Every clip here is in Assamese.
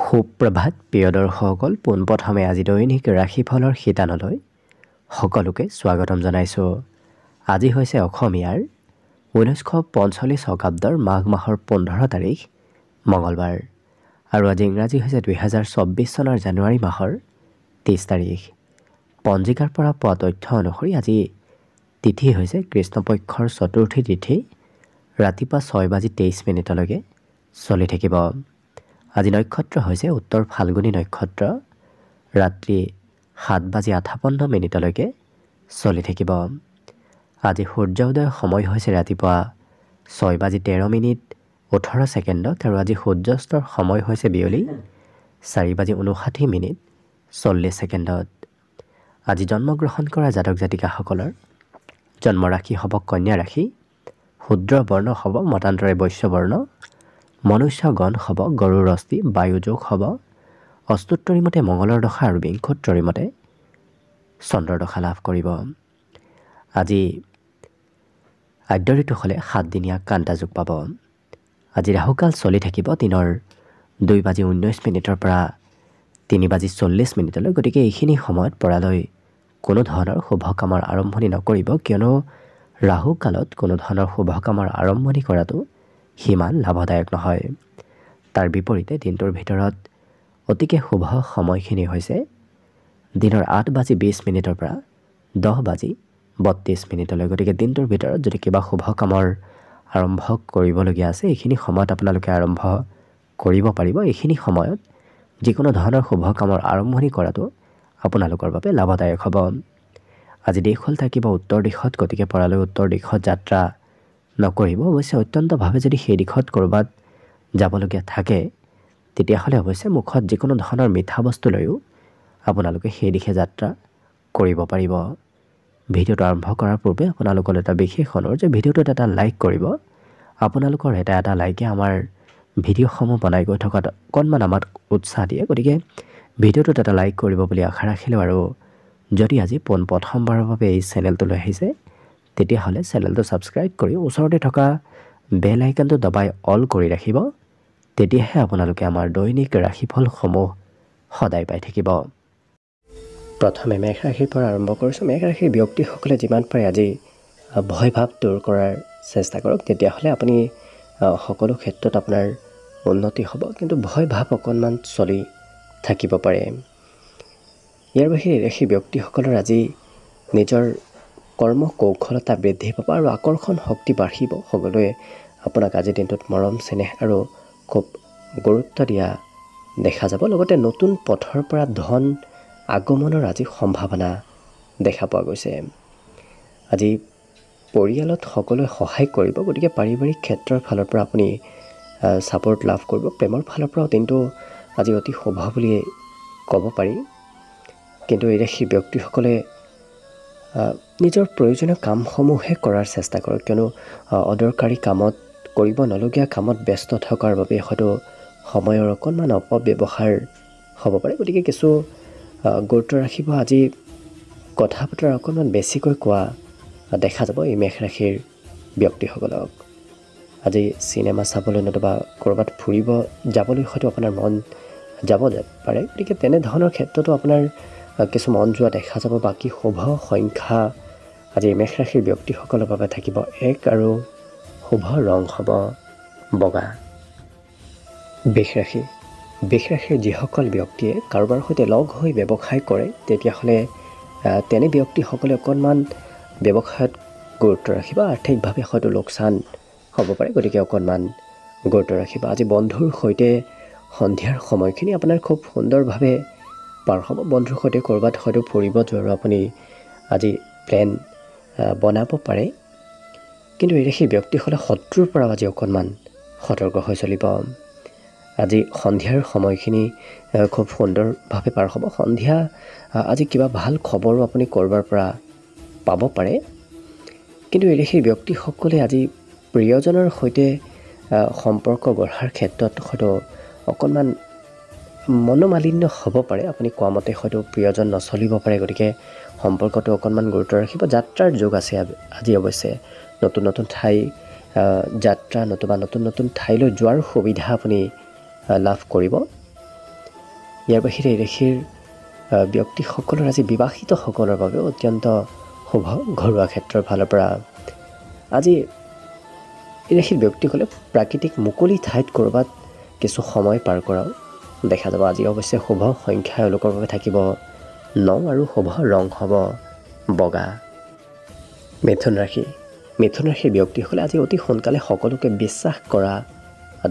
সুপ্ৰভাত প্ৰিয় দৰ্শকসকল, পোনপ্ৰথমে আজি দৈনিক ৰাশিফলৰ শিতানলৈ সকলোকে স্বাগতম জনাইছোঁ। আজি হৈছে অসমীয়াৰ 1945 শকাব্দৰ মাঘ মাহৰ 15 তাৰিখ মঙলবাৰ আৰু আজি ইংৰাজী হৈছে 2024 চনৰ জানুৱাৰী মাহৰ 30 তাৰিখ। পঞ্জিকাৰ পৰা পোৱা তথ্য অনুসৰি আজি তিথি হৈছে কৃষ্ণপক্ষৰ চতুৰ্থী তিথি, ৰাতিপুৱা 6:23 চলি থাকিব। আজি নক্ষত্ৰ হৈছে উত্তৰ ফাল্গুনী নক্ষত্ৰ, ৰাত্ৰি 7:58 চলি থাকিব। আজি সূৰ্য উদয়ৰ সময় হৈছে ৰাতিপুৱা 6:13:18 আৰু আজি সূৰ্যাস্তৰ সময় হৈছে বিয়লি 4:59:40। আজি জন্মগ্ৰহণ কৰা জাতক জাতিকাসকলৰ জন্ম ৰাশি হ'ব কন্যা ৰাশি, শূদ্ৰ বৰ্ণ হ'ব মতান্তৰে বৈশ্য বৰ্ণ, মনুষ্য গণ হ'ব গৰুৰ অস্থি, বায়ু যোগ হ'ব অস্তুত্তৰী মতে মঙলৰ দশা আৰু বিংশোত্তৰী মতে চন্দ্ৰৰ দশা লাভ কৰিব। আজি আদ্য ঋতু হ'লে 7 দিনীয়া কান্তা যোগ পাব। আজি ৰাহুকাল চলি থাকিব দিনৰ 2:19 পৰা 3:40। গতিকে এইখিনি সময়ত পৰালৈ কোনো ধৰণৰ শুভ কামৰ আৰম্ভণি নকৰিব, কিয়নো ৰাহুকালত কোনো ধৰণৰ শুভ কামৰ আৰম্ভণি কৰাটো সিমান লাভদায়ক নহয়। তাৰ বিপৰীতে দিনটোৰ ভিতৰত অতিকে শুভ সময়খিনি হৈছে দিনৰ 8:20 পৰা 10:32। গতিকে দিনটোৰ ভিতৰত যদি কিবা শুভ কামৰ আৰম্ভ কৰিবলগীয়া আছে, এইখিনি সময়ত আপোনালোকে আৰম্ভ কৰিব পাৰিব। এইখিনি সময়ত যিকোনো ধৰণৰ শুভ কামৰ আৰম্ভণি কৰাটো আপোনালোকৰ বাবে লাভদায়ক হ'ব। আজি দিশ হ'ল থাকিব উত্তৰ দিশত, গতিকে পৰালৈ উত্তৰ দিশত যাত্ৰা নকৰিব। অৱশ্যে অত্যন্তভাৱে যদি সেই দিশত ক'ৰবাত যাবলগীয়া থাকে, তেতিয়াহ'লে অৱশ্যে মুখত যিকোনো ধৰণৰ মিঠা বস্তু লৈও আপোনালোকে সেই দিশে যাত্ৰা কৰিব পাৰিব। ভিডিঅ'টো আৰম্ভ কৰাৰ পূৰ্বে আপোনালোকৰ এটা বিশেষ অনুৰোধ যে ভিডিঅ'টোত এটা লাইক কৰিব। আপোনালোকৰ এটা লাইকে আমাৰ ভিডিঅ'সমূহ বনাই গৈ থকাত অকণমান আমাক উৎসাহ দিয়ে। গতিকে ভিডিঅ'টোত এটা লাইক কৰিব বুলি আশা ৰাখিলোঁ। আৰু যদি আজি প্ৰথমবাৰৰ বাবে এই চেনেলটোলৈ আহিছে, তেতিয়াহ'লে চেনেলটো ছাবস্ক্ৰাইব কৰি ওচৰতে থকা বেল আইকনটো দবাই অল কৰি ৰাখিব। তেতিয়াহে আপোনালোকে আমাৰ দৈনিক ৰাশিফলসমূহ সদায় পাই থাকিব। প্ৰথমে মেঘ ৰাশিৰ পৰা আৰম্ভ কৰিছোঁ। মেঘ ৰাশিৰ ব্যক্তিসকলে যিমান পাৰে আজি ভয় ভাৱ দূৰ কৰাৰ চেষ্টা কৰক, তেতিয়াহ'লে আপুনি সকলো ক্ষেত্ৰত আপোনাৰ উন্নতি হ'ব, কিন্তু ভয় ভাৱ অকণমান চলি থাকিব পাৰে। ইয়াৰ বাহিৰে ৰাশি ব্যক্তিসকলৰ আজি নিজৰ কৰ্ম কৌশলতা বৃদ্ধি পাব আৰু আকৰ্ষণ শক্তি বাঢ়িব। সকলোৱে আপোনাক আজিৰ দিনটোত মৰম চেনেহ আৰু খুব গুৰুত্ব দিয়া দেখা যাব। লগতে নতুন পথৰ পৰা ধন আগমনৰ আজি সম্ভাৱনা দেখা পোৱা গৈছে। আজি পৰিয়ালত সকলোৱে সহায় কৰিব, গতিকে পাৰিবাৰিক ক্ষেত্ৰৰ ফালৰ পৰা আপুনি ছাপোৰ্ট লাভ কৰিব। প্ৰেমৰ ফালৰ পৰাও দিনটো আজি অতি শুভ বুলিয়ে ক'ব পাৰি, কিন্তু এই ৰাশিৰ ব্যক্তিসকলে নিজৰ প্ৰয়োজনীয় কামসমূহে কৰাৰ চেষ্টা কৰক, কিয়নো অদৰকাৰী কামত কৰিব নলগীয়া কামত ব্যস্ত থকাৰ বাবে হয়তো সময়ৰ অকণমান অপব্যৱহাৰ হ'ব পাৰে। গতিকে কিছু গুৰুত্ব ৰাখিব। আজি কথা বতৰা অকণমান বেছিকৈ কোৱা দেখা যাব এই মেঘ ৰাশিৰ ব্যক্তিসকলক। আজি চিনেমা চাবলৈ নতুবা ক'ৰবাত ফুৰিব যাবলৈ হয়তো আপোনাৰ মন যাব পাৰে, গতিকে তেনেধৰণৰ ক্ষেত্ৰতো আপোনাৰ কিছু মন যোৱা দেখা যাব। বাকী শুভ সংখ্যা আজি মেঘ ৰাশিৰ ব্যক্তিসকলৰ বাবে থাকিব 1 আৰু শুভ ৰং হ'ব বগা। বৃষ ৰাশিৰ যিসকল ব্যক্তিয়ে কাৰোবাৰ সৈতে লগ হৈ ব্যৱসায় কৰে, তেতিয়াহ'লে তেনে ব্যক্তিসকলে অকণমান ব্যৱসায়ত গুৰুত্ব ৰাখিব। আৰ্থিকভাৱে হয়তো লোকচান হ'ব পাৰে, গতিকে অকণমান গুৰুত্ব ৰাখিব। আজি বন্ধুৰ সৈতে সন্ধিয়াৰ সময়খিনি আপোনাৰ খুব সুন্দৰভাৱে পাৰ হ'ব। বন্ধুৰ সৈতে ক'ৰবাত হয়তো ফুৰিব যোৱাৰো আপুনি আজি প্লেন বনাব পাৰে, কিন্তু এই ৰাশিৰ ব্যক্তিসকলে শত্ৰুৰ পৰা আজি অকণমান সতৰ্ক হৈ চলিব। আজি সন্ধিয়াৰ সময়খিনি খুব সুন্দৰভাৱে পাৰ হ'ব। সন্ধিয়া আজি কিবা ভাল খবৰো আপুনি ক'ৰবাৰ পৰা পাব পাৰে, কিন্তু এই ৰাশিৰ ব্যক্তিসকলে আজি প্ৰিয়জনৰ সৈতে সম্পৰ্ক গঢ়াৰ ক্ষেত্ৰত হয়তো অকণমান মনোমালিন্য হ'ব পাৰে। আপুনি কোৱা মতে হয়তো প্ৰিয়জন নচলিব পাৰে, গতিকে সম্পৰ্কটো অকণমান গুৰুত্ব ৰাখিব। যাত্ৰাৰ যোগ আছে আজি অৱশ্যে। নতুন নতুন ঠাই যাত্ৰা নতুবা নতুন নতুন ঠাইলৈ যোৱাৰ সুবিধা আপুনি লাভ কৰিব। ইয়াৰ বাহিৰে এই ৰাশিৰ ব্যক্তিসকলৰ আজি বিবাহিতসকলৰ বাবে অত্যন্ত শুভ ঘৰুৱা ক্ষেত্ৰৰ ফালৰ পৰা। আজি এই ৰাশিৰ ব্যক্তিসকলে প্ৰাকৃতিক মুকলি ঠাইত ক'ৰবাত কিছু সময় পাৰ কৰাও দেখা যাব। আজি অৱশ্যে শুভ সংখ্যা এওঁলোকৰ বাবে থাকিব 9 আৰু শুভ ৰং হ'ব বগা। মিথুন ৰাশিৰ ব্যক্তিসকলে আজি অতি সোনকালে সকলোকে বিশ্বাস কৰা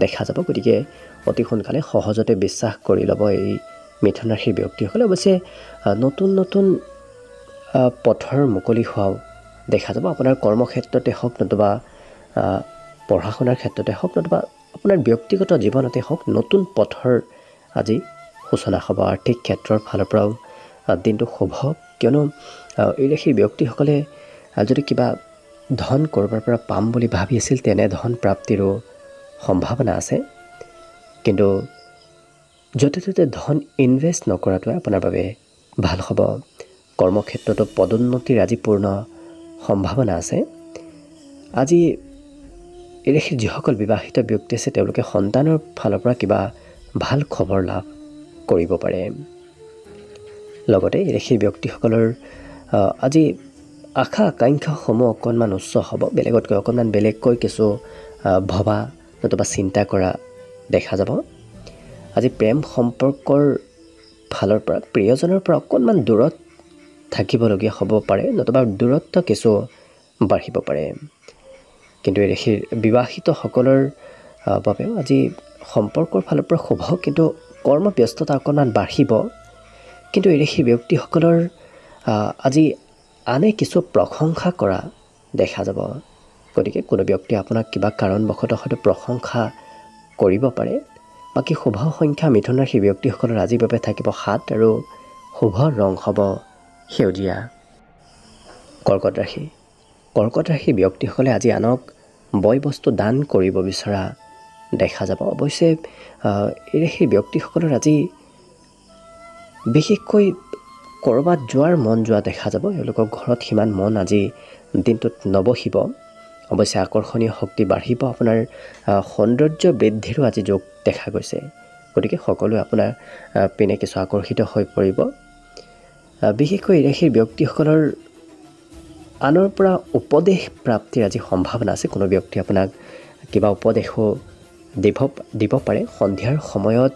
দেখা যাব। গতিকে অতি সোনকালে সহজতে বিশ্বাস কৰি ল'ব এই মিথুন ৰাশিৰ ব্যক্তিসকলে। অৱশ্যে নতুন নতুন পথৰ মুকলি হোৱাও দেখা যাব। আপোনাৰ কৰ্মক্ষেত্ৰতে হওক, নতুবা পঢ়া শুনাৰ ক্ষেত্ৰতে হওক, নতুবা আপোনাৰ ব্যক্তিগত জীৱনতে হওক, নতুন পথৰ আজি সূচনা হ'ব। আৰ্থিক ক্ষেত্ৰৰ ফালৰ পৰাও দিনটো শুভ, কিয়নো এই ৰাশিৰ ব্যক্তিসকলে যদি কিবা ধন ক'ৰবাৰ পৰা পাম বুলি ভাবি আছিল, তেনে ধন প্ৰাপ্তিৰো সম্ভাৱনা আছে। কিন্তু য'তে ত'তে ধন ইনভেষ্ট নকৰাটোৱে আপোনাৰ বাবে ভাল হ'ব। কৰ্মক্ষেত্ৰতো পদোন্নতিৰ আজি পূৰ্ণ সম্ভাৱনা আছে। আজি এই ৰাশিৰ যিসকল বিবাহিত ব্যক্তি আছে, তেওঁলোকে সন্তানৰ ফালৰ পৰা কিবা ভাল খবৰ লাভ কৰিব পাৰে। লগতে এই ৰাশিৰ ব্যক্তিসকলৰ আজি আশা আকাংক্ষাসমূহ অকণমান উচ্চ হ'ব। বেলেগতকৈ অকণমান বেলেগকৈ কিছু ভবা নতুবা চিন্তা কৰা দেখা যাব। আজি প্ৰেম সম্পৰ্কৰ ফালৰ পৰা প্ৰিয়জনৰ পৰা অকণমান দূৰত থাকিবলগীয়া হ'ব পাৰে, নতুবা দূৰত্ব কিছু বাঢ়িব পাৰে। কিন্তু এই ৰাশিৰ বিবাহিতসকলৰ বাবেও আজি সম্পৰ্কৰ ফালৰ পৰা শুভ, কিন্তু কৰ্মব্যস্ততা অকণমান বাঢ়িব। কিন্তু এই ৰাশিৰ ব্যক্তিসকলৰ আজি আনে কিছু প্ৰশংসা কৰা দেখা যাব। গতিকে কোনো ব্যক্তিয়ে আপোনাক কিবা কাৰণবশতঃ হয়তো প্ৰশংসা কৰিব পাৰে। বাকী শুভ সংখ্যা মিথুন ৰাশিৰ ব্যক্তিসকলৰ আজিৰ বাবে থাকিব 7 আৰু শুভ ৰং হ'ব সেউজীয়া। কৰ্কট ৰাশিৰ ব্যক্তিসকলে আজি আনক বয় বস্তু দান কৰিব বিচৰা দেখা যাব। অৱশ্যে এই ৰাশিৰ ব্যক্তিসকলৰ আজি বিশেষকৈ ক'ৰবাত যোৱাৰ মন যোৱা দেখা যাব। এওঁলোকৰ ঘৰত সিমান মন আজি দিনটোত নবহিব। অৱশ্যে আকৰ্ষণীয় শক্তি বাঢ়িব। আপোনাৰ সৌন্দৰ্য বৃদ্ধিৰো আজি যোগ দেখা গৈছে। গতিকে সকলোৱে আপোনাৰ পিনে কিছু আকৰ্ষিত হৈ পৰিব। বিশেষকৈ এই ৰাশিৰ ব্যক্তিসকলৰ আনৰ পৰা উপদেশ প্ৰাপ্তিৰ আজি সম্ভাৱনা আছে। কোনো ব্যক্তি আপোনাক কিবা উপদেশো দিব পাৰে। সন্ধিয়াৰ সময়ত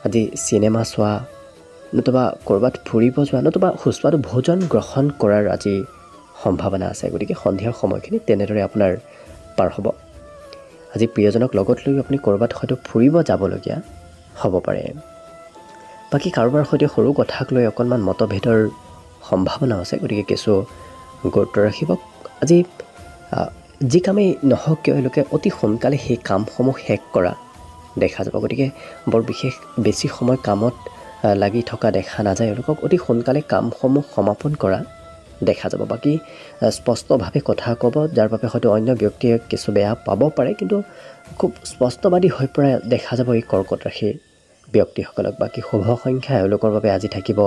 আজি চিনেমা চোৱা, নতুবা ক'ৰবাত ফুৰিব যোৱা, নতুবা সুস্বাদু ভোজন গ্ৰহণ কৰাৰ আজি সম্ভাৱনা আছে। গতিকে সন্ধিয়াৰ সময়খিনি তেনেদৰে আপোনাৰ পাৰ হ'ব। আজি প্ৰিয়জনক লগত লৈ আপুনি ক'ৰবাত হয়তো ফুৰিব যাবলগীয়া হ'ব পাৰে। বাকী কাৰোবাৰ সৈতে সৰু কথাক লৈ অকণমান মতভেদৰ সম্ভাৱনা আছে। গতিকে কিছু গুৰুত্ব ৰাখিব। আজি যি কামেই নহওক কিয় এওঁলোকে অতি সোনকালে সেই কামসমূহ শেষ কৰা দেখা যাব। গতিকে বৰ বিশেষ বেছি সময় কামত লাগি থকা দেখা নাযায়। এওঁলোকক অতি সোনকালে কামসমূহ সমাপন কৰা দেখা যাব। বাকী স্পষ্টভাৱে কথা ক'ব, যাৰ বাবে হয়তো অন্য ব্যক্তিয়ে কিছু বেয়া পাব পাৰে, কিন্তু খুব স্পষ্টবাদী হৈ পৰা দেখা যাব এই কৰ্কট ৰাশিৰ ব্যক্তিসকলক। বাকী শুভ সংখ্যা এওঁলোকৰ বাবে আজি থাকিব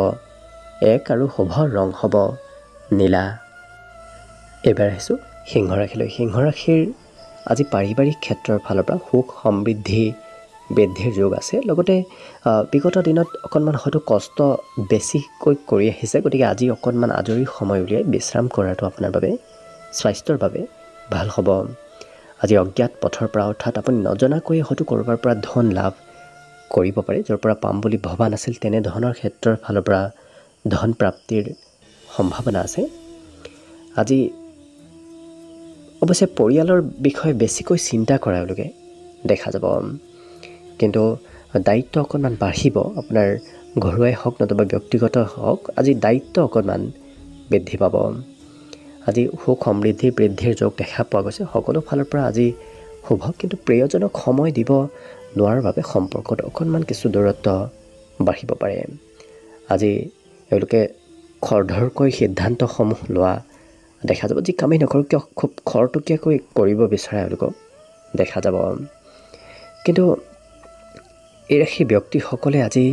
1 আৰু শুভ ৰং হ'ব নীলা। এইবাৰ আহিছোঁ সিংহ ৰাশিলৈ। সিংহ ৰাশিৰ আজি পাৰিবাৰিক ক্ষেত্ৰৰ ফালৰ পৰা সুখ সমৃদ্ধি বৃদ্ধিৰ যোগ আছে। লগতে বিগত দিনত অকণমান হয়তো কষ্ট বেছিকৈ কৰি আহিছে। গতিকে আজি অকণমান আজৰি সময় উলিয়াই বিশ্ৰাম কৰাটো আপোনাৰ বাবে স্বাস্থ্যৰ বাবে ভাল হ'ব। আজি অজ্ঞাত পথৰ পৰা, অৰ্থাৎ আপুনি নজনাকৈয়ে হয়তো ক'ৰবাৰ পৰা ধন লাভ কৰিব পাৰে। য'ৰ পৰা পাম বুলি ভবা নাছিল, তেনে ধৰণৰ ক্ষেত্ৰৰ ফালৰ পৰা ধন প্ৰাপ্তিৰ সম্ভাৱনা আছে। আজি অৱশ্যে পৰিয়ালৰ বিষয়ে বেছিকৈ চিন্তা কৰা এওঁলোকে দেখা যাব। কিন্তু দায়িত্ব অকণমান বাঢ়িব। আপোনাৰ ঘৰুৱাই হওক নতুবা ব্যক্তিগত হওক, আজি দায়িত্ব অকণমান বৃদ্ধি পাব। আজি সুখ সমৃদ্ধি বৃদ্ধিৰ যোগ দেখা পোৱা গৈছে। সকলো ফালৰ পৰা আজি শুভ, কিন্তু প্ৰিয়জনক সময় দিব নোৱাৰাৰ বাবে সম্পৰ্কত অকণমান কিছু দূৰত্ব বাঢ়িব পাৰে। আজি এওঁলোকে খৰধৰকৈ সিদ্ধান্তসমূহ লোৱা দেখা যাব। যি কামেই নকৰক কিয় খুব খৰতকীয়াকৈ কৰিব বিচাৰে এওঁলোকক দেখা যাব। কিন্তু এই ৰাশিৰ ব্যক্তিসকলে আজি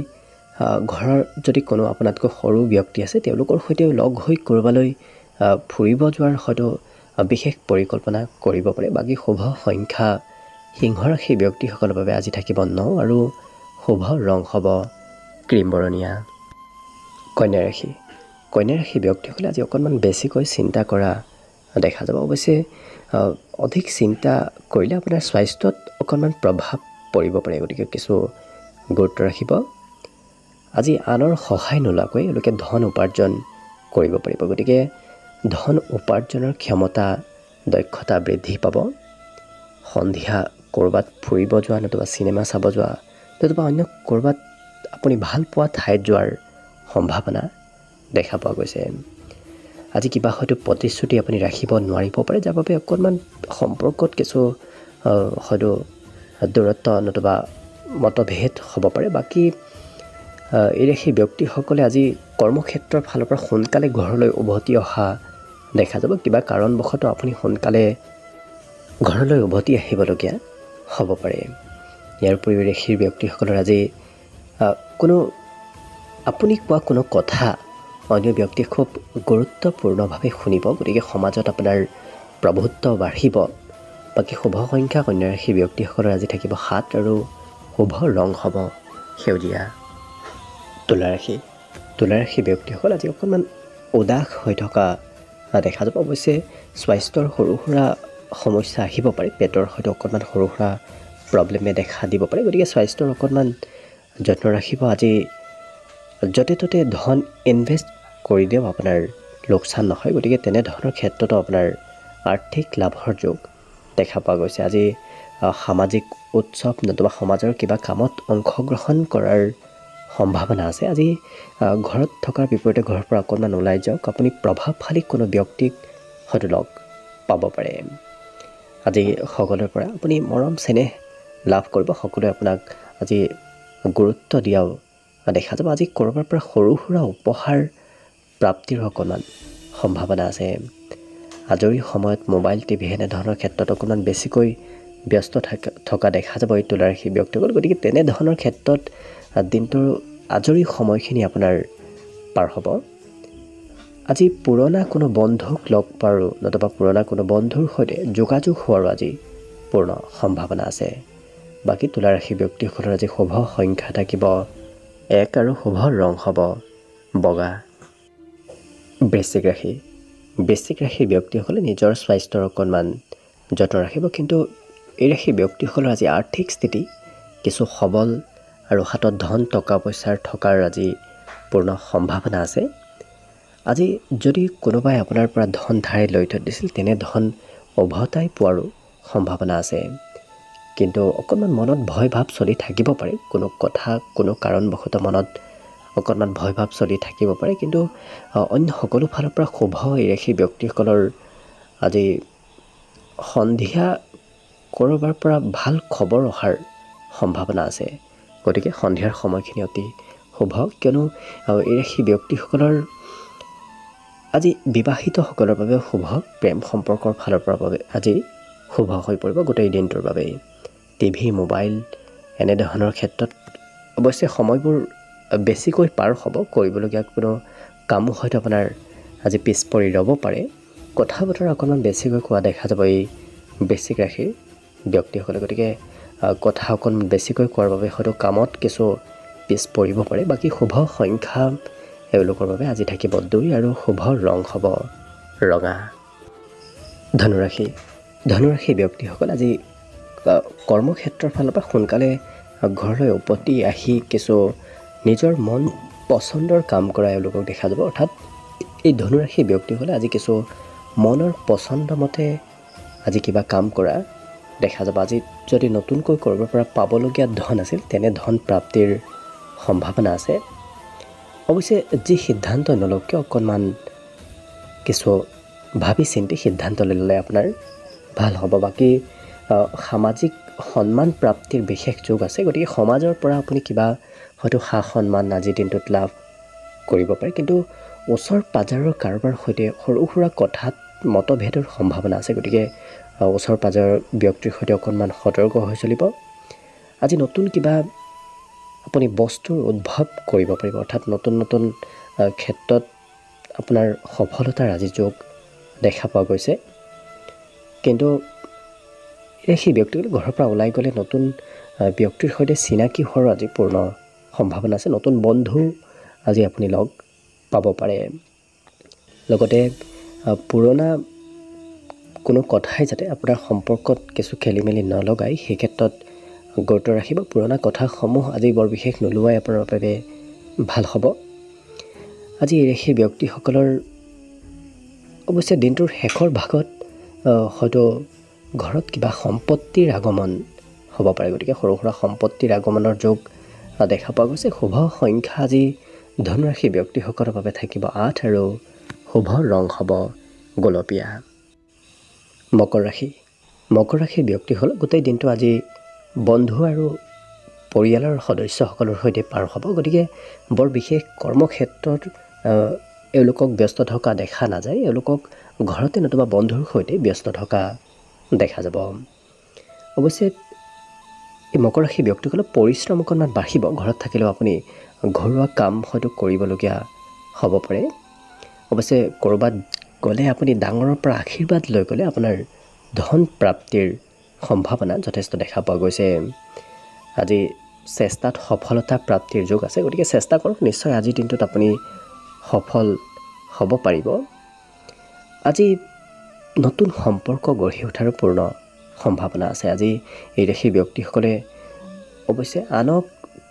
ঘৰৰ যদি কোনো আপোনাতকৈ সৰু ব্যক্তি আছে, তেওঁলোকৰ সৈতে লগ হৈ ক'ৰবালৈ ফুৰিব যোৱাৰ হয়তো বিশেষ পৰিকল্পনা কৰিব পাৰে। বাকী শুভ সংখ্যা সিংহ ৰাশিৰ ব্যক্তিসকলৰ বাবে আজি থাকিব 9 আৰু শুভ ৰং হ'ব ক্ৰীম বৰণীয়া। কন্যা ৰাশি ব্যক্তিসকলে আজি অকণমান বেছিকৈ চিন্তা কৰা দেখা যাব। অৱশ্যে অধিক চিন্তা কৰিলে আপোনাৰ স্বাস্থ্যত অকণমান প্ৰভাৱ পৰিব পাৰে, গতিকে কিছু গুৰুত্ব ৰাখিব। আজি আনৰ সহায় নোলোৱাকৈ এওঁলোকে ধন উপাৰ্জন কৰিব পাৰিব, গতিকে ধন উপাৰ্জনৰ ক্ষমতা দক্ষতা বৃদ্ধি পাব। সন্ধিয়া ক'ৰবাত ফুৰিব যোৱা, নতুবা চিনেমা চাব যোৱা, নতুবা অন্য ক'ৰবাত আপুনি ভাল পোৱা ঠাইত যোৱাৰ সম্ভাৱনা দেখা পোৱা গৈছে। আজি কিবা হয়তো প্ৰতিশ্ৰুতি আপুনি ৰাখিব নোৱাৰিব পাৰে, যাৰ বাবে অকণমান সম্পৰ্কত কিছু হয়তো দূৰত্ব নতুবা মতভেদ হ'ব পাৰে। বাকী এই ৰাশিৰ ব্যক্তিসকলে আজি কৰ্মক্ষেত্ৰৰ ফালৰ পৰা সোনকালে ঘৰলৈ উভতি অহা দেখা যাব। কিবা কাৰণবশতঃ আপুনি সোনকালে ঘৰলৈ উভতি আহিবলগীয়া হ'ব পাৰে। ইয়াৰ উপৰিও ৰাশিৰ ব্যক্তিসকলৰ আজি কোনো আপুনি কোৱা কোনো কথা অন্য ব্যক্তিয়ে খুব গুৰুত্বপূৰ্ণভাৱে শুনিব, গতিকে সমাজত আপোনাৰ প্ৰভুত্ব বাঢ়িব। বাকী শুভ সংখ্যা কন্যা ৰাশিৰ ব্যক্তিসকলৰ আজি থাকিব 7 আৰু শুভ ৰং হ'ব সেউজীয়া। তুলা ৰাশি ব্যক্তিসকল আজি অকণমান উদাস হৈ থকা দেখা যাব। অৱশ্যে স্বাস্থ্যৰ সৰু সুৰা সমস্যা আহিব পাৰে, পেটৰ হয়তো অকণমান সৰু সুৰা প্ৰব্লেমে দেখা দিব পাৰে, গতিকে স্বাস্থ্যৰ অকণমান যত্ন ৰাখিব। আজি য'তে ত'তে ধন ইনভেষ্ট কৰি দিয়ক, আপোনাৰ লোকচান নহয়, গতিকে তেনেধৰণৰ ক্ষেত্ৰতো আপোনাৰ আৰ্থিক লাভৰ যোগ দেখা পোৱা গৈছে। আজি সামাজিক উৎসৱ নতুবা সমাজৰ কিবা কামত অংশগ্ৰহণ কৰাৰ সম্ভাৱনা আছে। আজি ঘৰত থকাৰ বিপৰীতে ঘৰৰ পৰা অকণমান ওলাই যাওক, আপুনি প্ৰভাৱশালী কোনো ব্যক্তিক হয়তো লগ পাব পাৰে। আজি সকলোৰে পৰা আপুনি মৰম চেনেহ লাভ কৰিব, সকলোৱে আপোনাক আজি গুৰুত্ব দিয়াও দেখা যাব। আজি ক'ৰবাৰ পৰা সৰু সুৰা উপহাৰ প্ৰাপ্তিৰ অকণমান সম্ভাৱনা আছে। আজৰি সময়ত মোবাইল টিভি এনেধৰণৰ ক্ষেত্ৰত অকণমান বেছিকৈ ব্যস্ত থকা দেখা যাব এই তুলা ৰাশি ব্যক্তিসকল, গতিকে তেনেধৰণৰ ক্ষেত্ৰত দিনটোৰ আজৰি সময়খিনি আপোনাৰ পাৰ হ'ব। আজি পুৰণা কোনো বন্ধুক লগ পাৰো নতুবা পুৰণা কোনো বন্ধুৰ সৈতে যোগাযোগ হোৱাৰো আজি পূৰ্ণ সম্ভাৱনা আছে। বাকী তুলা ৰাশি ব্যক্তিসকলৰ আজি শুভ সংখ্যা থাকিব 1 আৰু শুভ ৰং হ'ব বগা। বৃশ্চিক ৰাশিৰ ব্যক্তিসকলে নিজৰ স্বাস্থ্যৰ অকণমান যত্ন ৰাখিব, কিন্তু এই ৰাশিৰ ব্যক্তিসকলৰ আজি আৰ্থিক স্থিতি কিছু সবল আৰু হাতত ধন টকা পইচাৰ থকাৰ আজি পূৰ্ণ সম্ভাৱনা আছে। আজি যদি কোনোবাই আপোনাৰ পৰা ধন ধাৰে লৈ থৈ দিছিল, তেনে ধন উভতাই পোৱাৰো সম্ভাৱনা আছে, কিন্তু অকণমান মনত ভয় ভাৱ চলি থাকিব পাৰে। কোনো কথা কোনো কাৰণবশতঃ মনত অকণমান ভয় ভাৱ চলি থাকিব পাৰে, কিন্তু অন্য সকলো ফালৰ পৰা শুভ এই ৰাশি ব্যক্তিসকলৰ আজি সন্ধিয়া ক'ৰবাৰ পৰা ভাল খবৰ অহাৰ সম্ভাৱনা আছে, গতিকে সন্ধিয়াৰ সময়খিনি অতি শুভ। কিয়নো এই ৰাশি ব্যক্তিসকলৰ আজি বিবাহিতসকলৰ বাবে শুভ, প্ৰেম সম্পৰ্কৰ ফালৰ পৰা বাবে আজি শুভ হৈ পৰিব গোটেই দিনটোৰ বাবেই। টিভি মোবাইল এনেধৰণৰ ক্ষেত্ৰত অৱশ্যে সময়বোৰ বেছিকৈ পাৰ হ'ব, কৰিবলগীয়া কোনো কামো হয়তো আপোনাৰ আজি পিছ পৰি ৰ'ব পাৰে। কথা বতৰা অকণমান বেছিকৈ কোৱা দেখা যাব এই বৃশ্চিক ৰাশিৰ ব্যক্তিসকলে, গতিকে কথা অকণমান বেছিকৈ কোৱাৰ বাবে হয়তো কামত কিছু পিছ পৰিব পাৰে। বাকী শুভ সংখ্যা এওঁলোকৰ বাবে আজি থাকিব 2 আৰু শুভ ৰং হ'ব ৰঙা। ধনুৰাশি ব্যক্তিসকল আজি কৰ্মক্ষেত্ৰৰ ফালৰ পৰা সোনকালে ঘৰলৈ উভতি আহি কিছু নিজৰ মন পচন্দৰ কাম কৰা এওঁলোকক দেখা যাব। অৰ্থাৎ এই ধনুৰাশি ব্যক্তিসকলে আজি কিছু মনৰ পচন্দ মতে আজি কিবা কাম কৰা দেখা যাব। আজি যদি নতুনকৈ ক'ৰবাৰ পৰা পাবলগীয়া ধন আছিল, তেনে ধন প্ৰাপ্তিৰ সম্ভাৱনা আছে। অৱশ্যে যি সিদ্ধান্ত নলওক কিয় অকণমান কিছু ভাবি চিন্তি সিদ্ধান্ত ল'লে আপোনাৰ ভাল হ'ব। বাকী সামাজিক সন্মান প্ৰাপ্তিৰ বিশেষ যোগ আছে, গতিকে সমাজৰ পৰা আপুনি কিবা হয়তো সা সন্মান আজিৰ দিনটোত লাভ কৰিব পাৰে, কিন্তু ওচৰ পাজৰৰ কাৰোবাৰ সৈতে সৰু সুৰা কথাত মতভেদৰ সম্ভাৱনা আছে, গতিকে ওচৰ পাজৰৰ ব্যক্তিৰ সৈতে অকণমান সতৰ্ক হৈ চলিব। আজি নতুন কিবা আপুনি বস্তুৰ উদ্ভৱ কৰিব পাৰিব, অৰ্থাৎ নতুন ক্ষেত্ৰত আপোনাৰ সফলতাৰ আজি যোগ দেখা পোৱা গৈছে। কিন্তু সেই ব্যক্তিসকলে ঘৰৰ পৰা ওলাই গ'লে নতুন ব্যক্তিৰ সৈতে চিনাকি হোৱাৰো আজি পূৰ্ণ সম্ভাৱনা আছে। নতুন বন্ধু আজি আপুনি লগ পাব পাৰে। লগতে পুৰণা কোনো কথাই যাতে আপোনাৰ সম্পৰ্কত কিছু খেলি মেলি নলগায় সেই ক্ষেত্ৰত গুৰুত্ব ৰাখিব। পুৰণা কথাসমূহ আজি বৰ বিশেষ নোলোৱাই আপোনাৰ বাবে ভাল হ'ব। আজি সেই ব্যক্তিসকলৰ অৱশ্যে দিনটোৰ শেষৰ ভাগত হয়তো ঘৰত কিবা সম্পত্তিৰ আগমন হ'ব পাৰে, গতিকে সৰু সুৰা সম্পত্তিৰ আগমনৰ যোগ দেখা পোৱা গৈছে। শুভ সংখ্যা আজি ধনুৰাশি ব্যক্তিসকলৰ বাবে থাকিব 8 আৰু শুভ ৰং হ'ব গোলপীয়া। মকৰ ৰাশিৰ ব্যক্তিসকল গোটেই দিনটো আজি বন্ধু আৰু পৰিয়ালৰ সদস্যসকলৰ সৈতে পাৰ হ'ব, গতিকে বৰ বিশেষ কৰ্মক্ষেত্ৰত এওঁলোকক ব্যস্ত থকা দেখা নাযায়। এওঁলোকক ঘৰতে নতুবা বন্ধুৰ সৈতে ব্যস্ত থকা দেখা যাব। অৱশ্যে এই মকৰ ৰাশি ব্যক্তিসকলৰ পৰিশ্ৰম অকণমান বাঢ়িব। ঘৰত থাকিলেও আপুনি ঘৰুৱা কাম হয়তো কৰিবলগীয়া হ'ব পাৰে। অৱশ্যে ক'ৰবাত গ'লে আপুনি ডাঙৰৰ পৰা আশীৰ্বাদ লৈ গ'লে আপোনাৰ ধন প্ৰাপ্তিৰ সম্ভাৱনা যথেষ্ট দেখা পোৱা গৈছে। আজি চেষ্টাত সফলতা প্ৰাপ্তিৰ যোগ আছে, গতিকে চেষ্টা কৰক, নিশ্চয় আজিৰ দিনটোত আপুনি সফল হ'ব পাৰিব। আজি নতুন সম্পৰ্ক গঢ়ি উঠাৰো পূৰ্ণ সম্ভাৱনা আছে। আজি এই ৰাশি ব্যক্তিসকলে অৱশ্যে আনক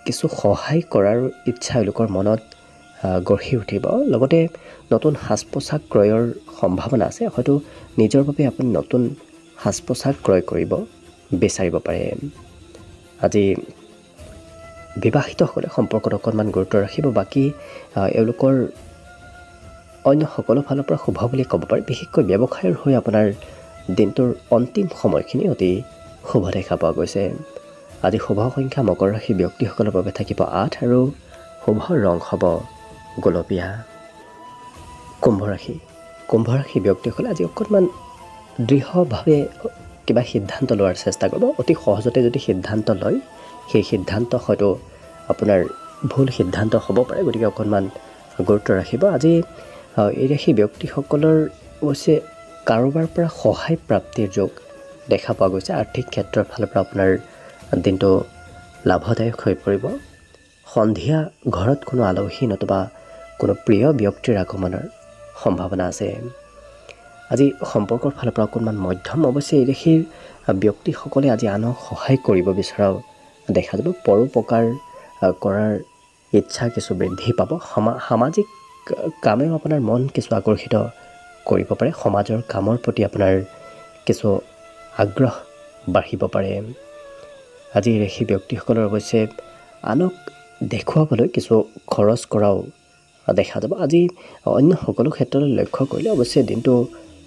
কিছু সহায় কৰাৰ ইচ্ছা এওঁলোকৰ মনত গঢ়ি উঠিব। লগতে নতুন সাজ পোছাক ক্ৰয়ৰ সম্ভাৱনা আছে। হয়তো নিজৰ বাবে আপুনি নতুন সাজ পোছাক ক্ৰয় কৰিব বিচাৰিব পাৰে। আজি বিবাহিতসকলে সম্পৰ্কত অকণমান গুৰুত্ব ৰাখিব। বাকী এওঁলোকৰ অন্য সকলো ফালৰ পৰা শুভ বুলি ক'ব পাৰি। বিশেষকৈ ব্যৱসায়ৰ হৈ আপোনাৰ দিনটোৰ অন্তিম সময়খিনি অতি শুভ দেখা পোৱা গৈছে। আজি শুভ সংখ্যা মকৰ ৰাশি ব্যক্তিসকলৰ বাবে থাকিব 8 আৰু শুভ ৰং হ'ব গোলপীয়া। কুম্ভ ৰাশি ব্যক্তিসকলে আজি অকণমান দৃঢ়ভাৱে কিবা সিদ্ধান্ত লোৱাৰ চেষ্টা কৰিব। অতি সহজতে যদি সিদ্ধান্ত লয় সেই সিদ্ধান্ত হয়তো আপোনাৰ ভুল সিদ্ধান্ত হ'ব পাৰে, গতিকে অকণমান গুৰুত্ব ৰাখিব। আজি এই ৰাশি ব্যক্তিসকলৰ অৱশ্যে কাৰোবাৰ পৰা সহায় প্ৰাপ্তিৰ যোগ দেখা পোৱা গৈছে। আৰ্থিক ক্ষেত্ৰৰ ফালৰ পৰা আপোনাৰ দিনটো লাভদায়ক হৈ পৰিব। সন্ধিয়া ঘৰত কোনো আলহী নতুবা কোনো প্ৰিয় ব্যক্তিৰ আগমনৰ সম্ভাৱনা আছে। আজি সম্পৰ্কৰ ফালৰ পৰা অকণমান মধ্যম। অৱশ্যে এই ৰাশিৰ ব্যক্তিসকলে আজি আনক সহায় কৰিব বিচৰাও দেখা যাব। পৰোপকাৰ কৰাৰ ইচ্ছা কিছু বৃদ্ধি পাব। সামাজিক কামেও আপোনাৰ মন কিছু আকৰ্ষিত কৰিব পাৰে। সমাজৰ কামৰ প্ৰতি আপোনাৰ কিছু আগ্ৰহ বাঢ়িব পাৰে। আজি ৰাশি ব্যক্তিসকলৰ অৱশ্যে আনক দেখুৱাবলৈ কিছু খৰচ কৰাও দেখা যাব। আজি অন্য সকলো ক্ষেত্ৰলৈ লক্ষ্য কৰিলে অৱশ্যে দিনটো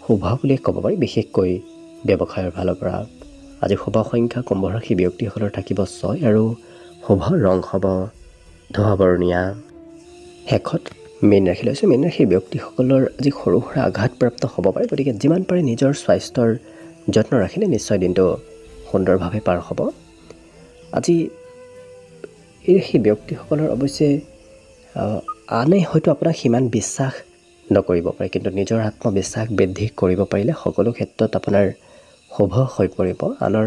শুভ বুলিয়ে ক'ব পাৰি, বিশেষকৈ ব্যৱসায়ৰ ফালৰ পৰা। আজি শুভ সংখ্যা কুম্ভ ৰাশি ব্যক্তিসকলৰ থাকিব 6 আৰু শুভ ৰং হ'ব ধোঁৱা বৰণীয়া। শেষত মীন ৰাশি লৈছে। মীন ৰাশি ব্যক্তিসকলৰ আজি সৰু সুৰা আঘাতপ্ৰাপ্ত হ'ব পাৰে, গতিকে যিমান পাৰে নিজৰ স্বাস্থ্যৰ যত্ন ৰাখিলে নিশ্চয় দিনটো সুন্দৰভাৱে পাৰ হ'ব। আজি এই ৰাশি ব্যক্তিসকলৰ অৱশ্যে আনে হয়তো আপোনাক সিমান বিশ্বাস নকৰিব পাৰে, কিন্তু নিজৰ আত্মবিশ্বাস বৃদ্ধি কৰিব পাৰিলে সকলো ক্ষেত্ৰত আপোনাৰ শুভ হৈ পৰিব। আনৰ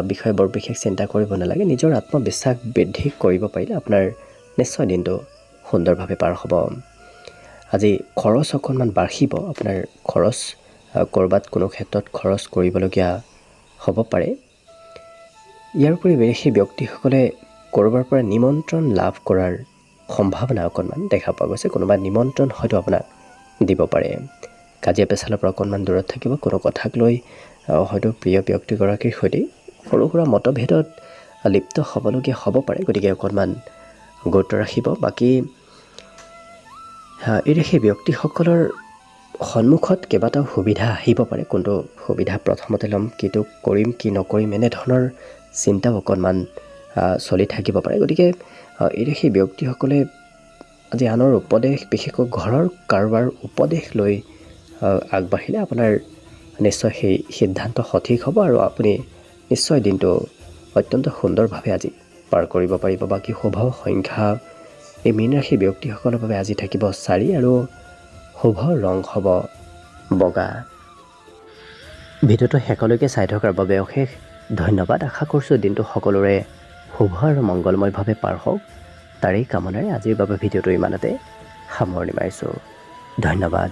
বিষয়ে বৰ বিশেষ চিন্তা কৰিব নালাগে। নিজৰ আত্মবিশ্বাস বৃদ্ধি কৰিব পাৰিলে আপোনাৰ নিশ্চয় দিনটো সুন্দৰভাৱে পাৰ হ'ব। আজি খৰচ অকণমান বাঢ়িব। আপোনাৰ খৰচ ক'ৰবাত কোনো ক্ষেত্ৰত খৰচ কৰিবলগীয়া হ'ব পাৰে। ইয়াৰ উপৰি সেই ব্যক্তিসকলে ক'ৰবাৰ পৰা নিমন্ত্ৰণ লাভ কৰাৰ সম্ভাৱনা অকণমান দেখা পোৱা গৈছে। কোনোবা নিমন্ত্ৰণ হয়তো আপোনাক দিব পাৰে। কাজিয়া পেচালৰ পৰা অকণমান দূৰত থাকিব। কোনো কথাক লৈ হয়তো প্ৰিয় ব্যক্তিগৰাকীৰ সৈতে সৰু সুৰা মতভেদত লিপ্ত হ'বলগীয়া হ'ব পাৰে, গতিকে অকণমান গুৰুত্ব ৰাখিব। বাকী এই সেই ব্যক্তিসকলৰ সন্মুখত কেইবাটাও সুবিধা আহিব পাৰে। কোনটো সুবিধা প্ৰথমতে ল'ম, কিটো কৰিম কি নকৰিম, এনেধৰণৰ চিন্তাও অকণমান চলি থাকিব পাৰে। গতিকে এই সেই ব্যক্তিসকলে আজি আনৰ উপদেশ, বিশেষকৈ ঘৰৰ কাৰোবাৰ উপদেশ লৈ আগবাঢ়িলে আপোনাৰ নিশ্চয় সেই সিদ্ধান্ত সঠিক হ'ব আৰু আপুনি নিশ্চয় দিনটো অত্যন্ত সুন্দৰভাৱে আজি পাৰ কৰিব পাৰিব। বাকী শুভ সংখ্যা এই মীন ৰাশি ব্যক্তিসকলৰ বাবে আজি থাকিব 4 আৰু শুভ ৰং হ'ব বগা। ভিডিঅ'টো শেষলৈকে চাই থকাৰ বাবে অশেষ ধন্যবাদ। আশা কৰিছোঁ দিনটো সকলোৰে শুভ আৰু মংগলময়ভাৱে পাৰ হওক। তাৰেই কামনাৰে আজিৰ বাবে ভিডিঅ'টো ইমানতে সামৰণি মাৰিছোঁ। ধন্যবাদ।